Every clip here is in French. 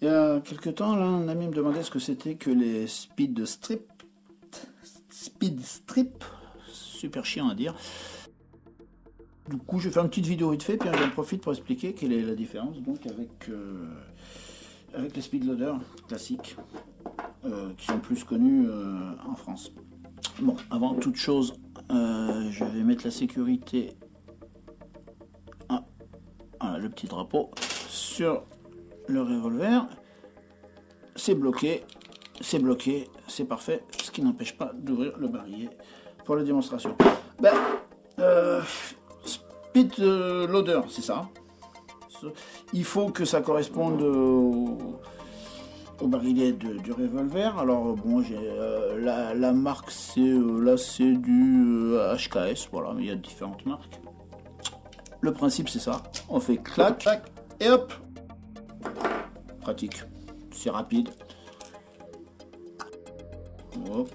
Il y a quelques temps, là, un ami me demandait ce que c'était que les speed strip. Speed strip, super chiant à dire. Du coup, je vais faire une petite vidéo vite fait, puis j'en profite pour expliquer quelle est la différence donc avec les speed loaders classiques, qui sont plus connus en France. Bon, avant toute chose, je vais mettre la sécurité, voilà, le petit drapeau, sur le revolver. C'est bloqué, c'est parfait, ce qui n'empêche pas d'ouvrir le barillet pour la démonstration. Speed loader, c'est ça. Il faut que ça corresponde au barillet du revolver. Alors bon, j'ai la marque, c'est du HKS, voilà, mais il y a différentes marques. Le principe c'est ça, on fait clac, clac et hop. Pratique, c'est rapide. Hop.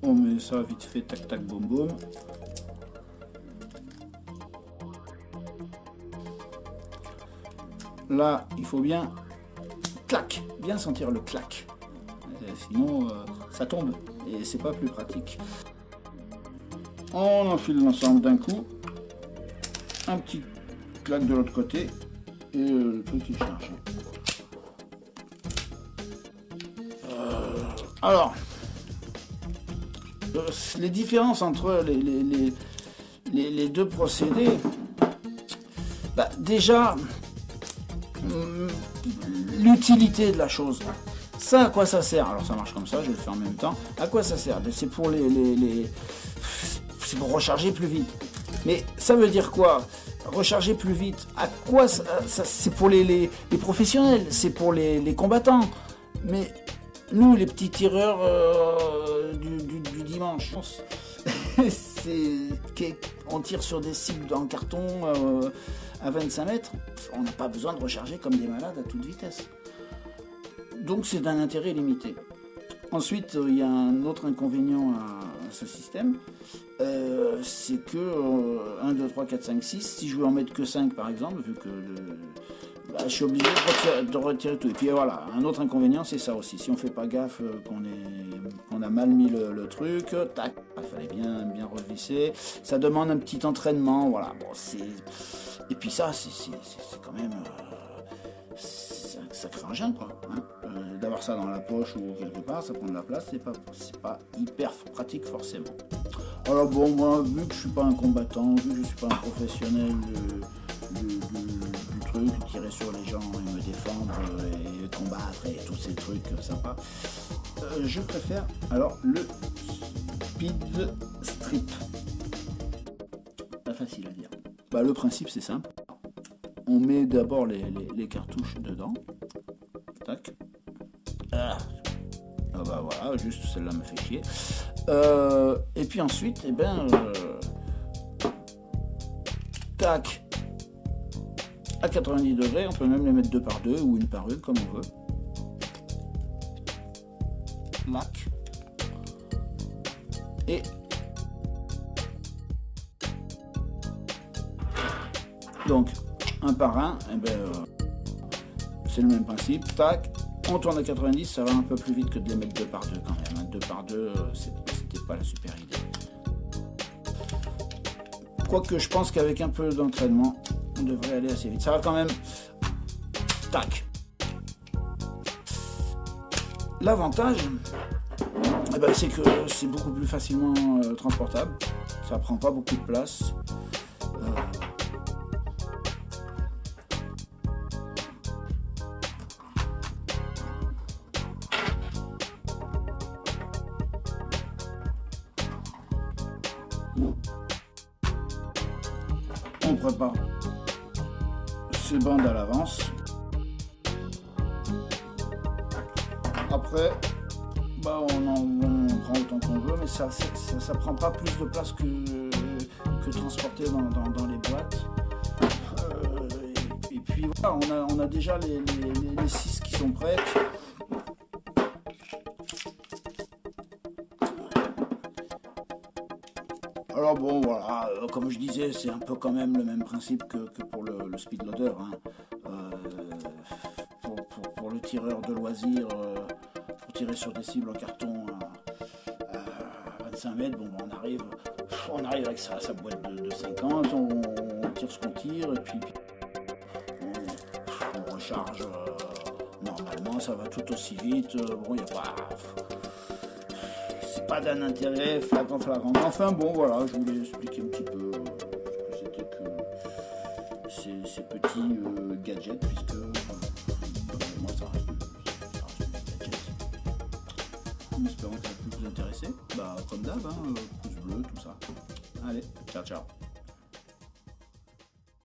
On met ça vite fait, tac tac boum boum. Là, il faut bien clac, bien sentir le clac. Sinon, ça tombe et c'est pas plus pratique. On enfile l'ensemble d'un coup. Un petit clac de l'autre côté et le truc est chargé. Alors, les différences entre les deux procédés, déjà, l'utilité de la chose. Ça, à quoi ça sert? Alors ça marche comme ça, je vais le faire en même temps. À quoi ça sert? C'est pour c'est pour recharger plus vite. Mais ça veut dire quoi? Recharger plus vite, à quoi ça c'est pour les professionnels, c'est pour les combattants. Mais nous, les petits tireurs du dimanche, on tire sur des cibles en carton à 25 mètres, on n'a pas besoin de recharger comme des malades à toute vitesse. Donc c'est d'un intérêt limité. Ensuite, il y a un autre inconvénient à ce système, c'est que 1, 2, 3, 4, 5, 6, si je veux en mettre que 5 par exemple, vu que je suis obligé de retirer tout. Et puis voilà, un autre inconvénient c'est ça aussi, si on fait pas gaffe qu'on a mal mis le truc, tac, il fallait bien revisser, ça demande un petit entraînement, voilà. Bon, et puis ça, c'est quand même... c'est un sacré engin, quoi. Hein. D'avoir ça dans la poche ou quelque part, ça prend de la place, c'est pas hyper pratique forcément. Alors bon, moi, vu que je suis pas un combattant, vu que je suis pas un professionnel du truc, tirer sur les gens et me défendre et combattre et tous ces trucs sympas, je préfère alors le speed strip. Pas facile à dire. Le principe c'est simple. On met d'abord les cartouches dedans. Tac. Voilà, juste celle-là me fait chier. Et puis ensuite, tac. À 90 degrés, on peut même les mettre 2 par 2 ou 1 par 1 comme on veut. Mac. Et donc, 1 par 1, c'est le même principe. Tac, on tourne à 90, ça va un peu plus vite que de les mettre 2 par 2 quand même. 2 par 2, c'était pas la super idée. Quoique je pense qu'avec un peu d'entraînement, on devrait aller assez vite. Ça va quand même. Tac. L'avantage, c'est que c'est beaucoup plus facilement transportable. Ça prend pas beaucoup de place. On prépare ces bandes à l'avance. Après, on prend autant qu'on veut, mais ça prend pas plus de place que transporter dans les boîtes. Et puis voilà, on a déjà les 6 qui sont prêtes. Alors bon, voilà, comme je disais, c'est un peu quand même le même principe que pour le speed loader. Hein. pour le tireur de loisir, pour tirer sur des cibles en carton à 25 mètres, bon, on arrive avec sa boîte de 50, on tire ce qu'on tire, et puis on recharge. Normalement, ça va tout aussi vite. Bon, il n'y a pas... C'est pas d'un intérêt flagrant. Enfin, bon, voilà, je voulais expliquer un petit peu ce que c'était que ces petits gadgets, puisque pour moi, ça reste des gadgets. En espérant que ça peut vous intéresser. Bah, comme d'hab, pouce bleu, tout ça. Allez, ciao, ciao.